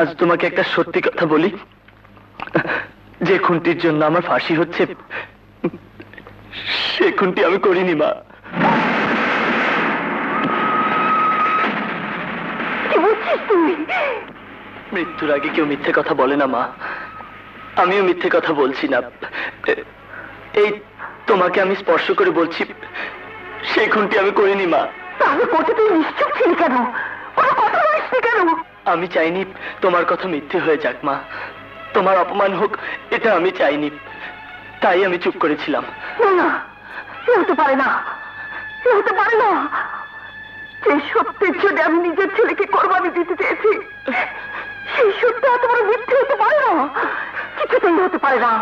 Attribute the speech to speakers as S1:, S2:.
S1: আজ তোমাকে একটা সত্যি কথা বলি, যে খুনটির জন্য আমার ফাঁসি হচ্ছে সে খুনটি আমি করিনি মা।
S2: কি বলছিস তুই?
S1: মৃত্যুর আগে কেউ মিথ্যে কথা বলে না মা, আমিও মিথ্যে কথা বলছি না। এই তোমাকে আমি স্পর্শ করে বলছি সেই খুনটি আমি করিনি মা।
S2: তাহলে কোথা তুই নিশ্চুপ ছিলি কেন? ওরা কথা বলিসনি কেন?
S1: আমি চাইনি তোমার কথা মিথ্যে হয়ে যাক মা, তোমার অপমান হোক এটা আমি চাইনি, তাই আমি চুপ করেছিলাম।
S2: না, এ হতে পারে না, এ হতে পারে না। যে সত্যের জন্য আমি নিজের ছেলেকে কোরবানি দিতে চেয়েছি সেই সত্য এত বড় মিথ্যে হতে পারে না, কিছুতেই হতে পারে না।